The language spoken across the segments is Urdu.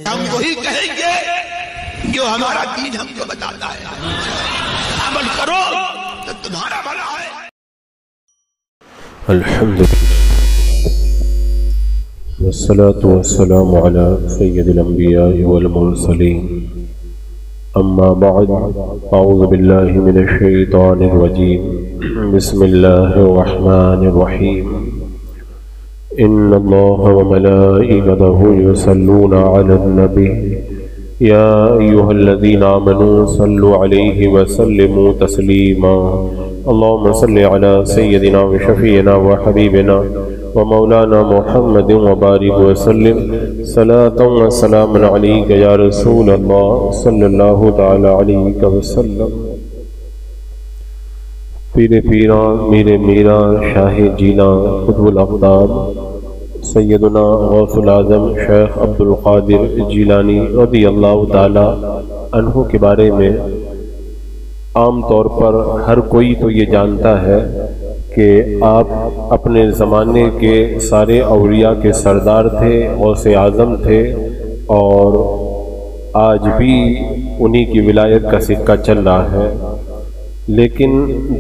ہم وہی کہیں گے جو ہمارا دین ہم کو بتاتا ہے. عمل کرو تو تمہارا بھلا ہے. الحمدللہ والصلاة والسلام على سید الانبیاء والمرسلین. اما بعد، اعوذ باللہ من الشیطان الرجیم. بسم اللہ الرحمن الرحیم. ان اللہ وملائکته یصلون علی النبی یا ایہا الذین آمنوا صلوا علیہ وسلموا تسلیما. اللهم صل على سيدنا وشفينا وحبيبنا ومولانا محمد وبارك وسلم صلاة وسلاما عليك يا رسول الله صلى الله تعالى عليك وسلم. پیر پیران میر میران شاہ جینا قطب الاقطاب سیدنا غوث العظم شیخ عبد القادر جیلانی رضی اللہ تعالی عنہ کے بارے میں عام طور پر ہر کوئی تو یہ جانتا ہے کہ آپ اپنے زمانے کے سارے اولیاء کے سردار تھے، غوث اعظم تھے، اور آج بھی انہی کی ولایت کا سکہ چل رہا ہے. لیکن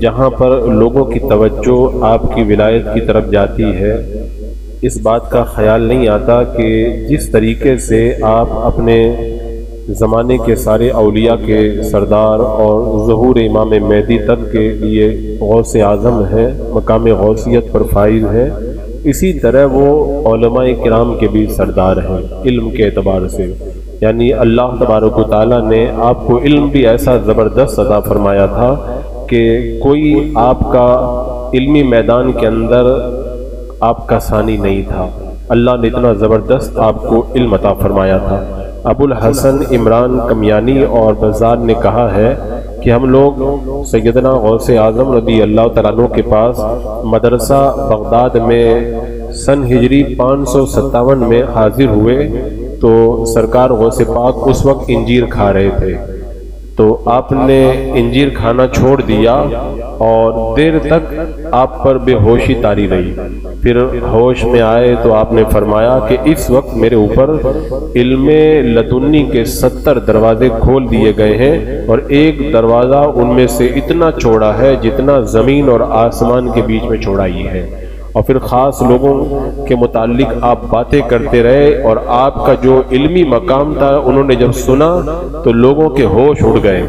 جہاں پر لوگوں کی توجہ آپ کی ولایت کی طرف جاتی ہے، اس بات کا خیال نہیں آتا کہ جس طریقے سے آپ اپنے زمانے کے سارے اولیاء کے سردار اور ظہور امام مہدی تک کے لیے غوث اعظم ہیں، مقام غوثیت پر فائز ہیں، اسی طرح وہ علماء کرام کے بھی سردار ہیں علم کے اعتبار سے. یعنی اللہ تبارک و تعالیٰ نے آپ کو علم بھی ایسا زبردست عطا فرمایا تھا کہ کوئی آپ کا علمی میدان کے اندر آپ کا ثانی نہیں تھا. اللہ نے اتنا زبردست آپ کو علم عطا فرمایا تھا. ابو الحسن عمران کمیانی اور بزار نے کہا ہے کہ ہم لوگ سیدنا غوث اعظم رضی اللہ تعالیٰ عنہ کے پاس مدرسہ بغداد میں سن ہجری 557 میں حاضر ہوئے تو سرکار غوث پاک اس وقت انجیر کھا رہے تھے. تو آپ نے انجیر کھانا چھوڑ دیا اور دیر تک آپ پر بے ہوشی طاری رہی. پھر ہوش میں آئے تو آپ نے فرمایا کہ اس وقت میرے اوپر علم لدنی کے 70 دروازے کھول دیے گئے ہیں، اور ایک دروازہ ان میں سے اتنا چوڑا ہے جتنا زمین اور آسمان کے بیچ میں چوڑائی ہے. اور پھر خاص لوگوں کے متعلق آپ باتیں کرتے رہے، اور آپ کا جو علمی مقام تھا انہوں نے جب سنا تو لوگوں کے ہوش اڑ گئے.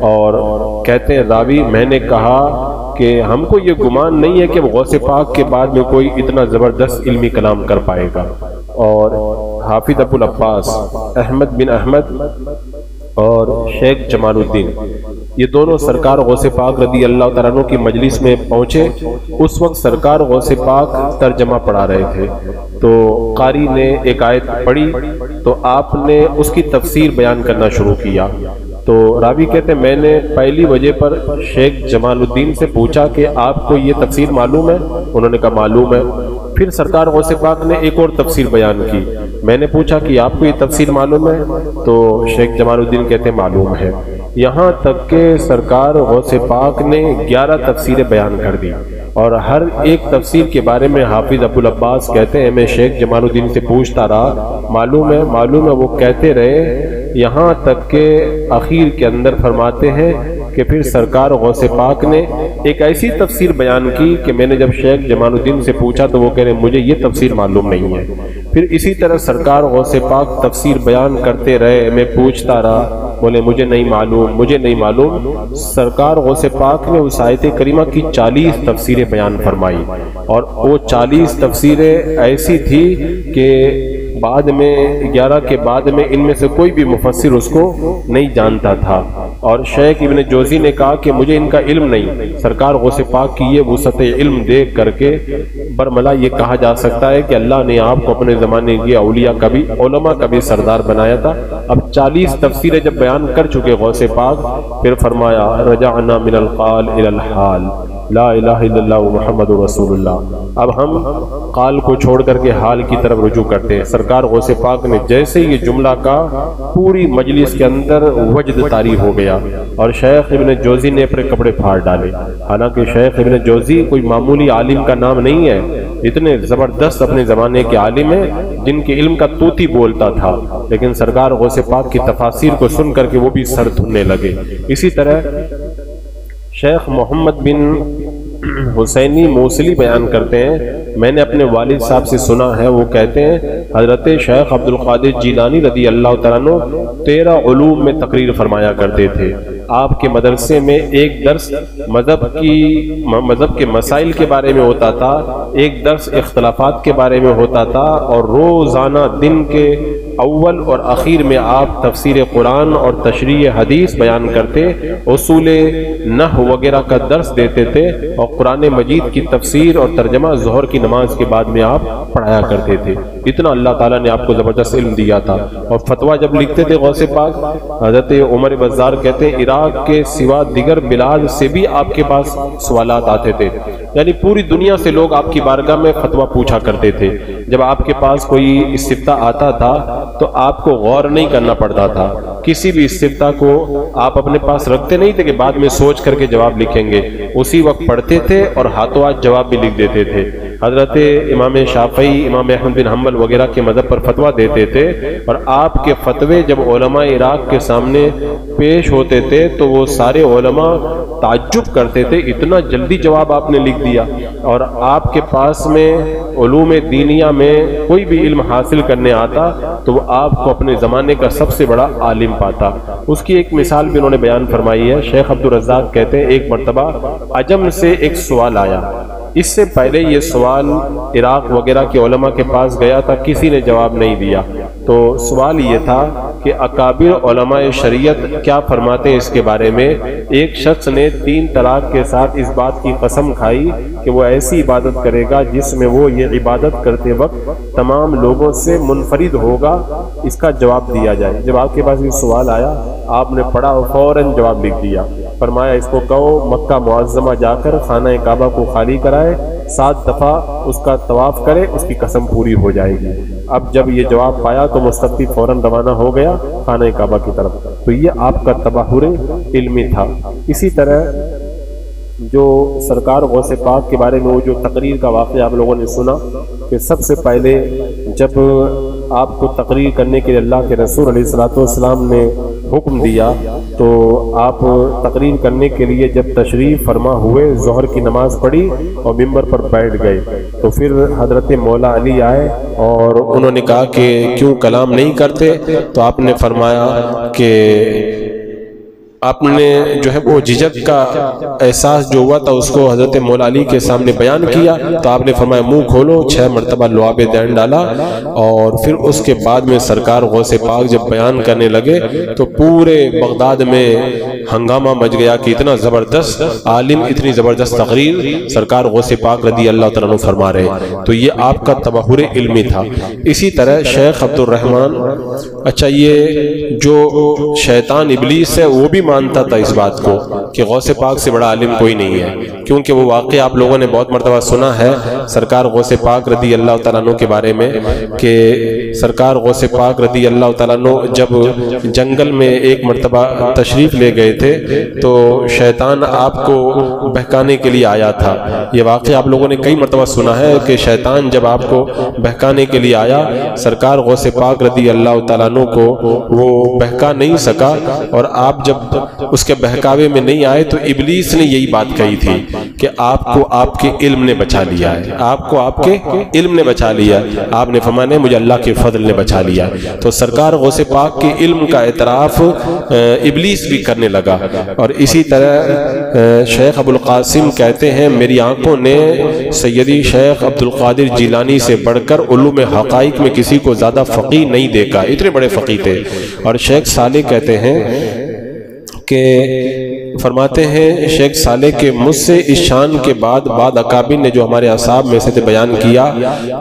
اور کہتے ہیں راوی، میں نے کہا کہ ہم کو یہ گمان نہیں ہے کہ غوث پاک کے بعد میں کوئی اتنا زبردست علمی کلام کر پائے گا. اور حافظ ابو العباس احمد بن احمد اور شیخ جمال الدین، یہ دونوں سرکار غوث پاک رضی اللہ تعالیٰ عنہ کی مجلس میں پہنچے. اس وقت سرکار غوث پاک ترجمہ پڑھا رہے تھے تو قاری نے ایک آیت پڑھی تو آپ نے اس کی تفسیر بیان کرنا شروع کیا. تو راوی کہتے ہیں میں نے پہلی وجہ پر شیخ جمال الدین سے پوچھا کہ آپ کو یہ تفسیر معلوم ہے؟ انہوں نے کہا معلوم ہے. پھر سرکار غوث پاک نے ایک اور تفسیر بیان کی. میں نے پوچھا کہ آپ کو یہ تفسیر معلوم ہے؟ تو شیخ جمال الدین کہتے ہیں معلوم ہے. یہاں تک کہ سرکار غوث پاک نے 11 تفسیریں بیان کر دی، اور ہر ایک تفسیر کے بارے میں حافظ ابو العباس کہتے ہیں میں شیخ جمال الدین سے پوچھتا رہا معلوم ہے معلوم ہے، وہ کہتے رہے یہاں تک کہ آخر کے اندر فرماتے ہیں کہ پھر سرکار غوث پاک نے ایک ایسی تفسیر بیان کی کہ میں نے جب شیخ جمال الدین سے پوچھا تو وہ کہہ رہے مجھے یہ تفسیر معلوم نہیں ہے. پھر اسی طرح سرکار غوث پاک تفسیر بیان کرتے رہے، میں پوچھتا رہا، بولے مجھے نہیں معلوم مجھے نہیں معلوم. سرکار غوث پاک نے اس آیت کریمہ کی 40 تفسیریں بیان فرمائی، اور وہ 40 تفسیریں ایسی تھی کہ بعد میں 11 کے بعد میں ان میں سے کوئی بھی مفسر اس کو نہیں جانتا تھا. اور شیخ ابن جوزی نے کہا کہ مجھے ان کا علم نہیں. سرکار غوث پاک کی یہ وسعت علم دیکھ کر کے برملا یہ کہا جا سکتا ہے کہ اللہ نے آپ کو اپنے زمانے کے اولیاء کا بھی علماء کا بھی سردار بنایا تھا. اب 40 تفسیریں جب بیان کر چکے غوث پاک، پھر فرمایا رجعنا من القال الى الحال لا الہ الا اللہ محمد رسول اللہ. اب ہم قال کو چھوڑ کر کے حال کی طرف رجوع کرتے ہیں. سرکار غوث پاک نے جیسے یہ جملہ کا پوری مجلس کے اندر وجد طاری ہو گیا، اور شیخ ابن جوزی نے اپنے کپڑے پھاڑ ڈالے. حالانکہ شیخ ابن جوزی کوئی معمولی عالم کا نام نہیں ہے، اتنے زبردست اپنے زمانے کے عالم ہیں جن کے علم کا طوطی بولتا تھا، لیکن سرکار غوث پاک کی تفاسیر کو سن کر کے وہ بھی سر دھننے لگے۔ اسی طرح شیخ محمد بن حسینی موصلی بیان کرتے ہیں، میں نے اپنے والد صاحب سے سنا ہے، وہ کہتے ہیں حضرت شیخ عبد القادر جیلانی رضی اللہ تعالیٰ عنہ 13 علوم میں تقریر فرمایا کرتے تھے۔ آپ کے مدرسے میں ایک درس مذہب کے مسائل کے بارے میں ہوتا تھا، ایک درس اختلافات کے بارے میں ہوتا تھا، اور روزانہ دن کے اول اور اخیر میں آپ تفسیر قرآن اور تشریح حدیث بیان کرتے، اصول نحو وغیرہ کا درس دیتے تھے، اور قرآن مجید کی تفسیر اور ترجمہ ظہر کی نماز کے بعد میں آپ پڑھایا کرتے تھے۔ اتنا اللہ تعالیٰ نے آپ کو زبردست علم دیا تھا۔ اور فتویٰ جب لکھتے تھے غوث پاک، حضرت عمر بزار کہتے ہیں عراق کے سوا دیگر بلاد سے بھی آپ کے پاس سوالات آتے تھے، یعنی پوری دنیا سے لوگ آپ کی بارگاہ میں فتویٰ پوچھا کرتے تھے۔ جب آپ کے پاس کوئی استفتاء آتا تھا تو آپ کو غور نہیں کرنا پڑتا تھا، کسی بھی استفتاء کو آپ اپنے پاس رکھتے نہیں تھے کہ بعد میں سوچ کر کے جواب لکھیں گے، اسی وقت پڑھتے تھے اور ہاتھوں ہاتھ جواب بھی لکھ دیتے تھے۔ حضرت امام شافعی، امام احمد بن حنبل وغیرہ کے مذہب پر فتویٰ دیتے تھے، اور آپ کے فتوے جب علماء عراق کے سامنے پیش ہوتے تھے تو وہ سارے علماء تعجب کرتے تھے، اتنا جلدی جواب آپ نے لکھ دیا۔ اور آپ کے پاس میں علوم دینیہ میں کوئی بھی علم حاصل کرنے آتا تو وہ آپ کو اپنے زمانے کا سب سے بڑا عالم پاتا۔ اس کی ایک مثال بھی انہوں نے بیان فرمائی ہے۔ شیخ عبد الرزاق کہتے ہیں ایک مرتبہ عجم سے ایک سوال آیا، اس سے پہلے یہ سوال عراق وغیرہ کے علماء کے پاس گیا تھا، کسی نے جواب نہیں دیا۔ تو سوال یہ تھا کہ اکابر علماء شریعت کیا فرماتے ہیں اس کے بارے میں۔ ایک شخص نے 3 طلاق کے ساتھ اس بات کی قسم کھائی کہ وہ ایسی عبادت کرے گا جس میں وہ یہ عبادت کرتے وقت تمام لوگوں سے منفرد ہوگا، اس کا جواب دیا جائے۔ جب آپ کے پاس یہ سوال آیا آپ نے پڑھا اور فوراً جواب لکھ دیا۔ فرمایا اس کو کہو مکہ معظمہ جا کر خانہ کعبہ کو خالی کرائے، 7 دفعہ اس کا طواف کرے، اس کی قسم پوری ہو جائے گی۔ اب جب یہ جواب پایا تو مستفتی فوراً روانہ ہو گیا خانہ کعبہ کی طرف۔ تو یہ آپ کا تبحر علمی تھا۔ اسی طرح جو سرکار غوث پاک کے بارے میں وہ جو تقریر کا واقعہ آپ لوگوں نے سنا کہ سب سے پہلے جب آپ کو تقریر کرنے کے لیے اللہ کے رسول علیہ السلام نے حکم دیا تو آپ تقریر کرنے کے لیے جب تشریف فرما ہوئے ظہر کی نماز پڑھی اور ممبر پر بیٹھ گئے تو پھر حضرت مولا علی آئے اور انہوں نے کہا کہ کیوں کلام نہیں کرتے؟ تو آپ نے فرمایا کہ آپ نے جو ہے وہ جھجک کا احساس جو ہوا تھا اس کو حضرت مولا علی کے سامنے بیان کیا تو آپ نے فرمایا منہ کھولو، 6 مرتبہ لعاب دین ڈالا، اور پھر اس کے بعد میں سرکار غوث پاک جب بیان کرنے لگے تو پورے بغداد میں ہنگامہ مچ گیا کہ اتنا زبردست عالم، اتنی زبردست تقریر سرکار غوث پاک رضی اللہ تعالیٰ عنہ فرما رہے۔ تو یہ آپ کا تبحر علمی تھا۔ اسی طرح شیخ عبد الرحمن، اچھا یہ جو شیطان ابلیس ہے وہ بھی مانتا تھا اس بات کو کہ غوث پاک سے بڑا عالم کوئی نہیں ہے، کیونکہ وہ واقعہ آپ لوگوں نے بہت مرتبہ سنا ہے سرکار غوث پاک رضی اللہ تعالیٰ عنہ کے بارے میں کہ سرکار غوث پاک رضی اللہ تعالیٰ عنہ جب جنگل میں ایک مرتبہ تشریف لے گئے تھے تو شیطان آپ کو بہکانے کے لیے آیا تھا۔ یہ واقعہ آپ لوگوں نے کئی مرتبہ سنا ہے کہ شیطان جب آپ کو بہکانے کے لیے آیا، سرکار غوث پاک رضی اللہ تعالیٰ عنہ کو وہ بہکا نہیں سکا، اور آپ جب اس کے بہکاوے میں نہیں آئے تو ابلیس نے یہی بات کہی تھی کہ آپ کو آپ کے علم نے بچا لیا ہے، آپ کو آپ کے علم نے بچا لیا ہے۔ آپ نے فرمایا مجھے اللہ کے فضل نے بچا لیا۔ تو سرکار غوث پاک کے علم کا اعتراف ابلیس بھی کرنے لگا۔ اور اسی طرح شیخ ابو القاسم کہتے ہیں میری آنکھوں نے سیدی شیخ عبد القادر جیلانی سے بڑھ کر علوم حقائق میں کسی کو زیادہ فقیہ نہیں دیکھا، اتنے بڑے فقیہ تھے۔ اور شیخ صالح کہتے ہیں کہ فرماتے ہیں شیخ صالح کے مجھ سے اس شان کے بعد اکابر نے جو ہمارے اصحاب میں سے بیان کیا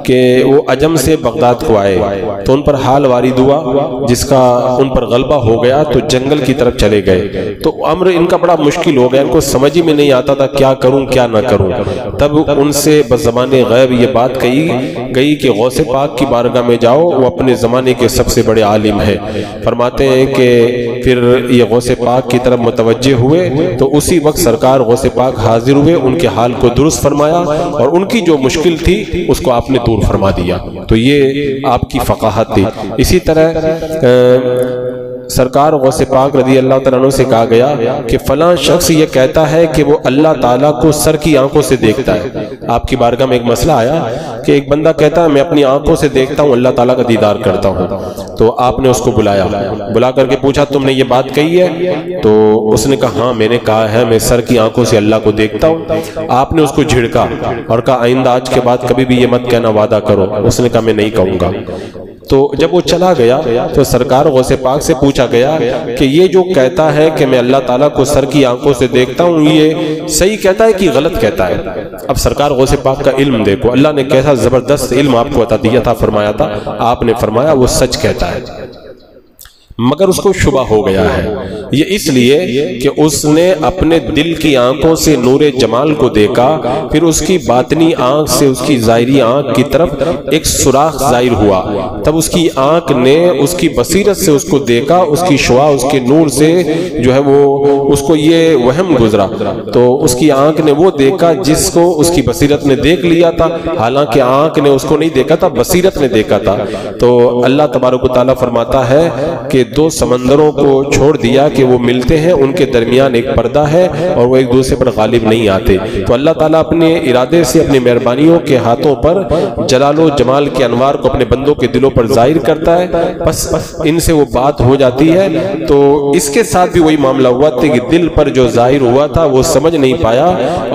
کہ وہ عجم سے بغداد کو آئے تو ان پر حال وارد ہوا جس کا ان پر غلبہ ہو گیا تو جنگل کی طرف چلے گئے، تو امر ان کا بڑا مشکل ہو گیا، ان کو سمجھ ہی میں نہیں آتا تھا کیا کروں کیا نہ کروں۔ تب ان سے بزبان غیب یہ بات کہی گئی کہ غوث پاک کی بارگاہ میں جاؤ، وہ اپنے زمانے کے سب سے بڑے عالم ہے۔ فرماتے ہیں کہ پھر یہ غوث پاک کی طرف متوجہ ہوئے تو اسی وقت سرکار غوث پاک حاضر ہوئے، ان کے حال کو درست فرمایا اور ان کی جو مشکل تھی اس کو آپ نے دور فرما دیا۔ تو یہ آپ کی فقاہت تھی۔ اسی طرح سرکار غوث پاک رضی اللہ تعالیٰ عنہ سے کہا گیا کہ فلاں شخص یہ کہتا ہے کہ وہ اللہ تعالیٰ کو سر کی آنکھوں سے دیکھتا ہے۔ آپ کی بارگاہ میں ایک مسئلہ آیا کہ ایک بندہ کہتا ہے میں اپنی آنکھوں سے دیکھتا ہوں، اللہ تعالیٰ کا دیدار کرتا ہوں۔ تو آپ نے اس کو بلایا، بلا کر کے پوچھا تم نے یہ بات کہی ہے؟ تو اس نے کہا ہاں میں نے کہا ہے، میں سر کی آنکھوں سے اللہ کو دیکھتا ہوں۔ آپ نے اس کو جھڑکا اور کہا آئندہ آج کے بعد کبھی بھی یہ مت کہنا، وعدہ کرو۔ اس نے کہا میں نہیں کہوں گا۔ تو جب وہ چلا گیا تو سرکار غوث پاک سے پوچھا گیا کہ یہ جو کہتا ہے کہ میں اللہ تعالیٰ کو سر کی آنکھوں سے دیکھتا ہوں، یہ صحیح کہتا ہے کہ غلط کہتا ہے؟ اب سرکار غوث پاک کا علم دیکھو، اللہ نے کیسا زبردست علم آپ کو عطا دیا تھا، فرمایا تھا، آپ نے فرمایا وہ سچ کہتا ہے، مگر اس کو شبہ ہو گیا ہے۔ یہ اس لیے کہ اس نے اپنے دل کی آنکھوں سے نور جمال کو دیکھا، پھر اس کی باطنی آنکھ سے اس کی ظاہری آنکھ کی طرف ایک سوراخ ظاہر ہوا، تب اس کی آنکھ نے اس کی بصیرت سے اس کو دیکھا، اس کی شعاع اس کے نور سے جو ہے وہ اس کو یہ وہم گزرا، تو اس کی آنکھ نے وہ دیکھا جس کو اس کی بصیرت نے دیکھ لیا تھا، حالانکہ آنکھ نے اس کو نہیں دیکھا تھا، بصیرت نے دیکھا تھا۔ تو اللہ تبارک و تعالیٰ فرماتا ہے کہ دو سمندروں کو چھوڑ دیا کہ وہ ملتے ہیں، ان کے درمیان ایک پردہ ہے اور وہ ایک دوسرے پر غالب نہیں آتے۔ تو اللہ تعالیٰ اپنے ارادے سے اپنی مہربانیوں کے ہاتھوں پر جلال و جمال کے انوار کو اپنے بندوں کے دلوں پر ظاہر کرتا ہے، بس ان سے وہ بات ہو جاتی ہے۔ تو اس کے ساتھ بھی وہی معاملہ ہوا تھا کہ دل پر جو ظاہر ہوا تھا وہ سمجھ نہیں پایا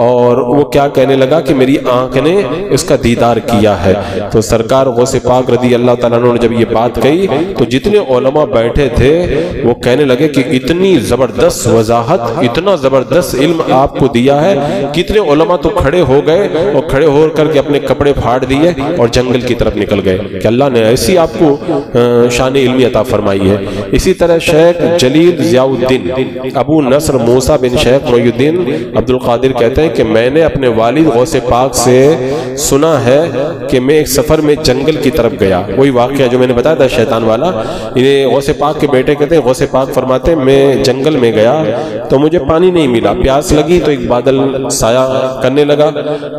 اور وہ کیا کہنے لگا کہ میری آنکھ نے اس کا دیدار کیا ہے۔ تو سرکار غوث پاک رضی اللہ تعالیٰ عنہ نے جب یہ بات کہی تو جتنے علماء بیٹھے تھے وہ کہنے لگے کہ اتنی زبردست وضاحت، اتنا زبردست علم آپ کو دیا ہے۔ کتنے علماء تو کھڑے ہو گئے اور کھڑے ہو کر کے اپنے کپڑے پھاڑ دیے اور جنگل کی طرف نکل گئے کہ اللہ نے ایسی آپ کو شان علمی عطا فرمائی ہے۔ اسی طرح شیخ جلیل ضیاء الدین ابو نصر موسیٰ بن شیخ محی الدین عبد القادر کہتے ہیں کہ میں نے اپنے والد غوث پاک سے سنا ہے کہ میں ایک سفر میں جنگل کی طرف گیا، وہی واقعہ جو میں نے بتایا تھا شیطان والا۔ غوث پاک کے بیٹے کہتے ہیں غوث پاک فرماتے ہیں میں جنگل میں گیا تو مجھے پانی نہیں ملا، پیاس لگی تو ایک بادل سایہ کرنے لگا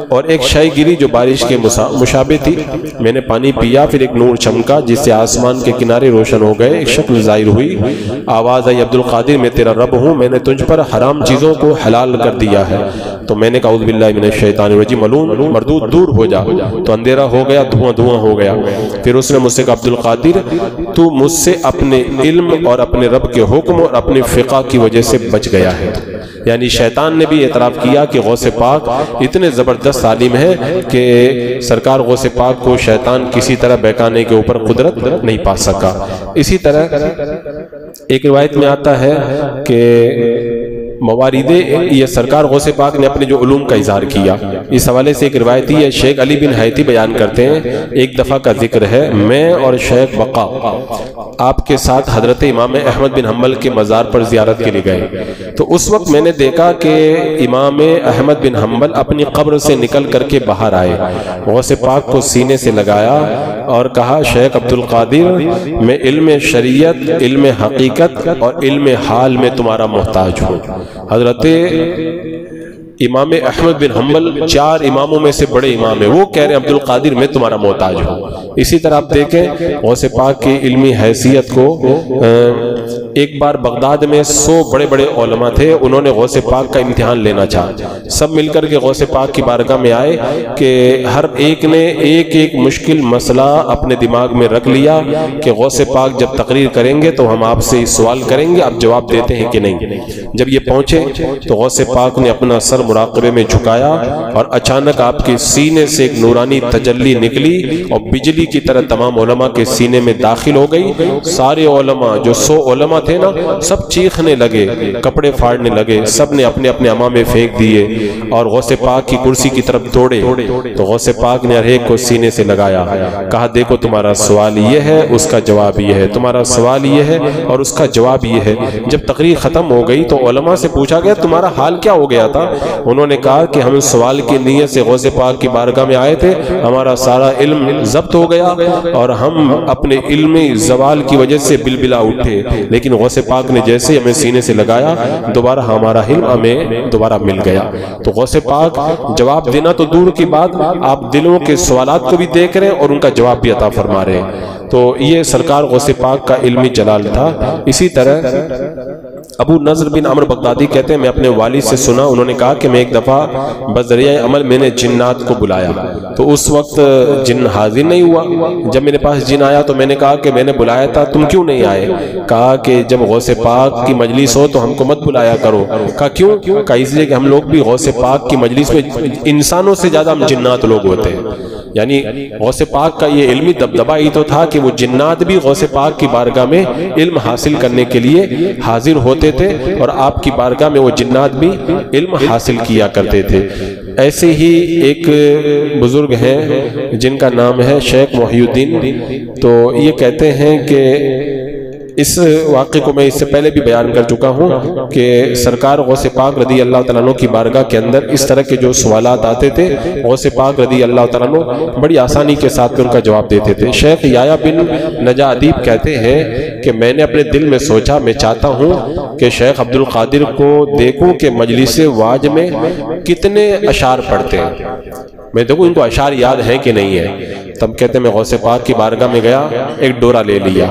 اور ایک شے گری جو بارش کے مشابہ تھی، میں نے پانی پیا، پھر ایک نور چمکا جس سے آسمان کے کنارے روشن ہو گئے، ایک شکل ظاہر ہوئی، آواز آئی عبد القادر میں تیرا رب ہوں، میں نے تجھ پر حرام چیزوں کو حلال کر دیا ہے۔ تو میں نے کہا اعوذ باللہ من الشیطان الرجیم، ملعون مردود دور ہو جا۔ تو اندھیرا ہو گیا، دھواں دھواں ہو گیا۔ پھر اس نے مجھ سے کہا عبد القادر تو مجھ سے اپنے علم اور اپنے رب کے حکم اور اپنے فقہ کی وجہ سے بچ گیا ہے۔ یعنی شیطان نے بھی اعتراف کیا کہ غوث پاک اتنے زبردست عالم ہے کہ سرکار غوث پاک کو شیطان کسی طرح بہکانے کے اوپر قدرت نہیں پا سکا۔ اسی طرح ایک روایت میں آتا ہے کہ موارد یہ سرکار غوث پاک نے اپنے جو علوم کا اظہار کیا، اس حوالے سے ایک روایت ہے شیخ علی بن حیتی بیان کرتے ہیں، ایک دفعہ کا ذکر ہے، میں اور شیخ بقا آپ کے ساتھ حضرت امام احمد بن حنبل کے مزار پر زیارت کے لیے گئے، تو اس وقت میں نے دیکھا کہ امام احمد بن حنبل اپنی قبر سے نکل کر کے باہر آئے، غوث پاک کو سینے سے لگایا اور کہا شیخ عبد القادر میں علم شریعت، علم حقیقت اور علم حال میں تمہارا محتاج ہوں۔ حضرت امام احمد بن حنبل 4 اماموں میں سے بڑے امام ہیں، وہ کہہ رہے ہیں عبد القادر میں تمہارا محتاج ہوں۔ اسی طرح آپ دیکھیں غوث پاک کی علمی حیثیت کو، ایک بار بغداد میں 100 بڑے بڑے علماء تھے، انہوں نے غوث پاک کا امتحان لینا چاہا، سب مل کر کے غوث پاک کی بارگاہ میں آئے کہ ہر ایک نے ایک ایک مشکل مسئلہ اپنے دماغ میں رکھ لیا کہ غوث پاک جب تقریر کریں گے تو ہم آپ سے سوال کریں گے، آپ جواب دیتے ہیں کہ نہیں۔ جب یہ پہنچے تو غوث پاک نے اپنا سر مراقبے میں جھکایا اور اچانک آپ کے سینے سے ایک نورانی تجلی نکلی اور بجلی کی طرح تمام علماء کے سینے میں داخل ہو گئی۔ سارے علماء جو 100 علماء تھے نا، سب چیخنے لگے، کپڑے پھاڑنے لگے، سب نے اپنے اپنے امامے پھینک دیے اور غوث پاک کی کرسی کی طرف دوڑے۔ تو غوث پاک نے ہر ایک کو سینے سے لگایا، کہا دیکھو تمہارا سوال یہ ہے، اس کا جواب یہ ہے، تمہارا سوال یہ ہے اور اس کا جواب یہ ہے۔ جب تقریر ختم ہو گئی تو علماء سے پوچھا گیا تمہارا حال کیا ہو گیا تھا؟ انہوں نے کہا کہ ہم سوال کی نیت سے غوث پاک کی بارگاہ میں آئے تھے، ہمارا سارا علم ضبط ہو گیا اور ہم اپنے علمی زوال کی وجہ سے بلبلا اٹھے، لیکن غوث پاک نے جیسے ہمیں سینے سے لگایا دوبارہ ہمارا علم ہمیں دوبارہ مل گیا۔ تو غوث پاک جواب دینا تو دور کی بات، آپ دلوں کے سوالات کو بھی دیکھ رہے ہیں اور ان کا جواب بھی عطا فرما رہے ہیں۔ تو یہ سرکار غوث پاک کا علمی جلال تھا۔ اسی طرح ابو نضر بن عمرو بغدادی کہتے ہیں میں اپنے والد سے سنا، انہوں نے کہا کہ میں ایک دفعہ بذریعہ عمل میں نے جنات کو بلایا، تو اس وقت جن حاضر نہیں ہوا۔ جب میرے پاس جن آیا تو میں نے کہا کہ میں نے بلایا تھا، تم کیوں نہیں آئے؟ کہا کہ جب غوث پاک کی مجلس ہو تو ہم کو مت بلایا کرو۔ کہا کیوں؟ کہا اس لیے کہ ہم لوگ بھی غوث پاک کی مجلس میں انسانوں سے زیادہ ہم جنات لوگ ہوتے ہیں۔ یعنی غوث پاک کا یہ علمی دبدبہ ہی تو تھا کہ وہ جنات بھی غوث پاک کی بارگاہ میں علم حاصل کرنے کے لیے حاضر ہوتے تھے، اور آپ کی بارگاہ میں وہ جنات بھی علم حاصل کیا کرتے تھے۔ ایسے ہی ایک بزرگ ہیں جن کا نام ہے شیخ محی الدین، تو یہ کہتے ہیں کہ اس واقعے کو میں اس سے پہلے بھی بیان کر چکا ہوں کہ سرکار غوث پاک رضی اللہ تعالیٰ عنہ کی بارگاہ کے اندر اس طرح کے جو سوالات آتے تھے غوث پاک رضی اللہ تعالیٰ عنہ بڑی آسانی کے ساتھ ان کا جواب دیتے تھے۔ شیخ یحییٰ بن نجا ادیب کہتے ہیں کہ میں نے اپنے دل میں سوچا میں چاہتا ہوں کہ شیخ عبد القادر کو دیکھوں کہ مجلس واج میں کتنے اشعار پڑھتے ہیں، میں دیکھوں ان کو اشعار یاد ہیں کہ نہیں ہے۔ تب کہتے ہیں میں غوث پاک کی بارگاہ میں گیا، ایک ڈورا لے لیا،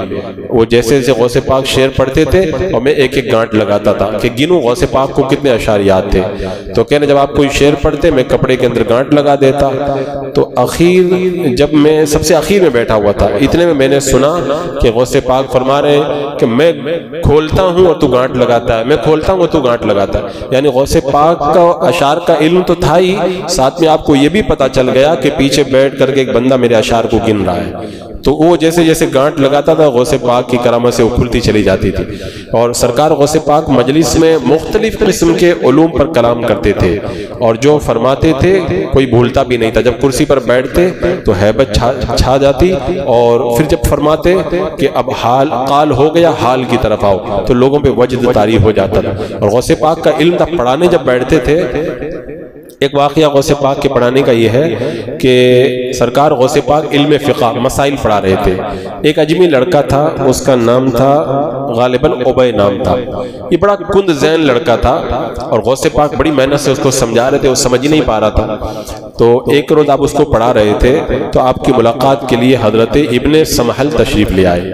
وہ جیسے جیسے غوث پاک شعر پڑھتے تھے اور میں ایک ایک گانٹ لگاتا تھا کہ گنوں غوث پاک کو کتنے اشعار یاد تھے۔ تو کہنے جب آپ کوئی شعر پڑھتے میں کپڑے کے اندر گانٹ لگا دیتا۔ تو جب میں سب سے اخیر میں بیٹھا ہوا تھا، اتنے میں نے سنا کہ غوث پاک فرما رہے ہیں کہ میں کھولتا ہوں اور تو گانٹ لگاتا ہے، میں کھولتا ہوں اور تو گانٹ لگاتا ہے۔ یعنی غوث پاک کا اشعار کا علم تو تھا ہی، ساتھ میں آپ کو یہ بھی پتا چل گیا کہ پیچھے بیٹھ کر کے ایک بندہ میرے اشعار کو گن رہا ہے۔ تو وہ جیسے جیسے گانٹ لگاتا تھا غوث پاک کی کرامت سے وہ کھلتی چلی جاتی تھی۔ اور سرکار غوث پاک مجلس میں مختلف قسم کے علوم پر کلام کرتے تھے، اور جو فرماتے تھے کوئی بھولتا بھی نہیں تھا۔ جب کرسی پر بیٹھتے تو ہیبت چھا جاتی، اور پھر جب فرماتے کہ اب حال قال ہو گیا حال کی طرف آؤ تو لوگوں پہ وجد طاری ہو جاتا تھا۔ اور غوث پاک کا علم تھا، پڑھانے جب بیٹھتے تھے، ایک واقعہ غوث پاک کے پڑھانے کا یہ ہے کہ سرکار غوث پاک علم فقہ مسائل پڑھا رہے تھے۔ ایک اجمی لڑکا تھا، اس کا نام تھا غالباً عبی نام تھا، یہ بڑا کند ذہن لڑکا تھا، اور غوث پاک بڑی محنت سے اس کو سمجھا رہے تھے، وہ سمجھ ہی نہیں پا رہا تھا۔ تو ایک روز آپ اس کو پڑھا رہے تھے تو آپ کی ملاقات کے لیے حضرت ابن سمحل تشریف لے آئے۔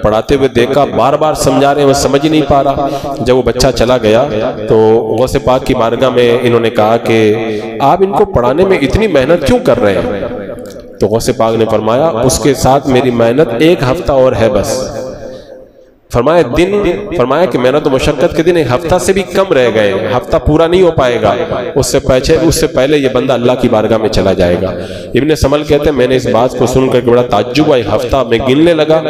پڑھاتے ہوئے دیکھا بار بار سمجھا رہے ہیں، وہ سمجھ ہی نہیں پا رہا۔ جب وہ بچہ چلا گیا تو غوث پاک کی بارگاہ میں انہوں نے کہا کہ آپ ان کو پڑھانے میں اتنی محنت کیوں کر رہے ہیں؟ تو غوث پاک نے فرمایا اس کے ساتھ میری محنت 1 ہفتہ اور ہے بس۔ فرمایا کہ محنت و مشقت کے دن 1 ہفتہ سے بھی کم رہ گئے، ہفتہ پورا نہیں ہو پائے گا، اس سے پہلے یہ بندہ اللہ کی بارگاہ میں چلا جائے گا۔ ابن سمل کہتے ہیں میں نے اس بات کو سن کر بڑا تعجب ہوا، 1 ہفتہ میں گننے لگا،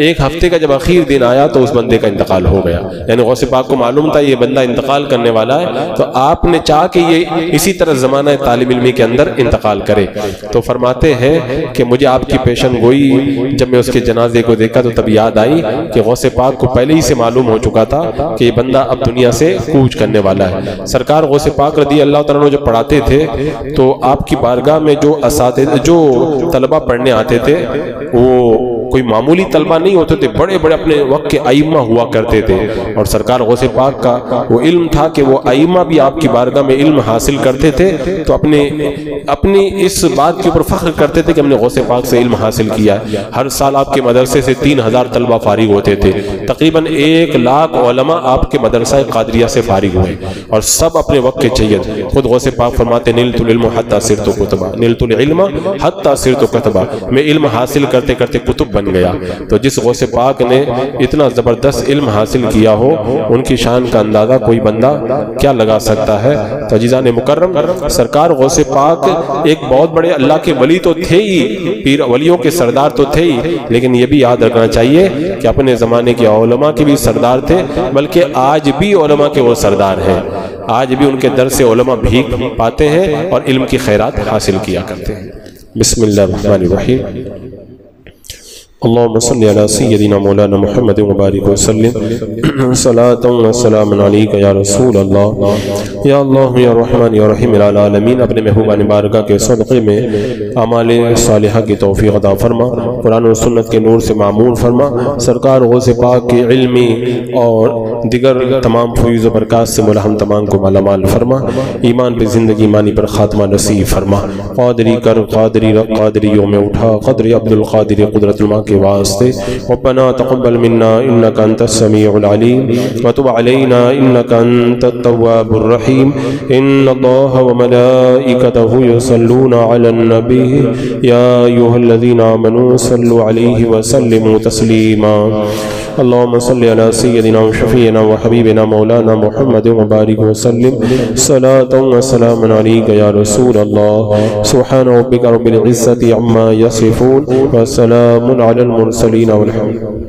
1 ہفتے کا جب اخیر دن آیا تو اس بندے کا انتقال ہو گیا۔ یعنی غوث پاک کو معلوم تھا یہ بندہ انتقال کرنے والا ہے، تو آپ نے چاہا کہ یہ اسی طرح زمانہ طالب علمی کے اندر انتقال کرے۔ تو فرماتے ہیں کہ مجھے آپ کی پیشن گوئی جب میں اس کے جنازے کو دیکھا تو تب یاد آئی کہ غوث پاک کو پہلے ہی سے معلوم ہو چکا تھا کہ یہ بندہ اب دنیا سے کوچ کرنے والا ہے۔ سرکار غوث پاک رضی اللہ تعالیٰ عنہ جو پڑھاتے تھے تو آپ کی بارگاہ میں جو طلبہ پڑھنے آتے تھے وہ کوئی معمولی طلبہ نہیں ہوتے تھے، بڑے بڑے اپنے وقت کے ائمہ ہوا کرتے تھے، اور سرکار غوث پاک کا وہ علم تھا کہ وہ ائمہ بھی آپ کی بارگاہ میں علم حاصل کرتے تھے، تو اپنی اس بات کے اوپر فخر کرتے تھے کہ ہم نے غوث پاک سے علم حاصل کیا ہے۔ ہر سال آپ کے مدرسے سے 3000 طلبہ فارغ ہوتے تھے، تقریباً 1 لاکھ علماء آپ کے مدرسہ قادریہ سے فارغ ہوئے، اور سب اپنے وقت کے چید۔ خود غوث پاک فرماتے نلت العلم حتی صرت کتبا، نلت العلم حتی صرت کتبا، میں علم حاصل کرتے کرتے کتب بن گیا۔ تو جس غوث پاک نے اتنا زبردست علم حاصل کیا ہو ان کی شان کا اندازہ کوئی بندہ کیا لگا سکتا ہے۔ تو عزیزان مکرم، سرکار غوث پاک ایک بہت بڑے اللہ کے ولی تو تھے ہی، پیر ولیوں کے سردار تو تھے ہی، لیکن یہ بھی یاد رکھنا چاہیے کہ اپنے زمانے کے علماء کے بھی سردار تھے، بلکہ آج بھی علماء کے وہ سردار ہیں، آج بھی ان کے در سے علماء بھیک پاتے ہیں اور علم کی خیرات حاصل کیا کرتے ہیں۔ بسم اللہ الرحمن الرحیم۔ اللهم صل على سيدنا مولانا محمد وبارك وسلم صلاة وسلام عليك يا رسول الله یا اللہ یا رحمان یا رحیم العالمین. اپنے محبوبان بارگاہ کے صدقے میں اعمال صالحہ کی توفیق عطا فرما، قرآن و سنت کے نور سے معمور فرما، سرکار غوث پاک کے علمی اور دیگر تمام فیض و برکات سے ملہم تمام کو مالا مال فرما، ایمان پہ زندگی، ایمانی پر خاتمہ نصیب فرما. قادری کر، قادری رکھ، قادریوں میں اٹھا، قدر عبد القادر قدرت الماء کے واسطے. ربنا تقبل منا انك انت السميع العليم وتب علينا انك انت التواب الرحيم. ان الله وملائكته يصلون على النبي يا ايها الذين امنوا صلوا عليه وسلموا تسليما. اللهم صل على سيدنا وشفيعنا وحبيبنا مولانا محمد وبارك وسلم صلاة وسلام عليك يا رسول الله. سبحان ربك رب العزة عما يصفون وسلام على المرسلين والحمد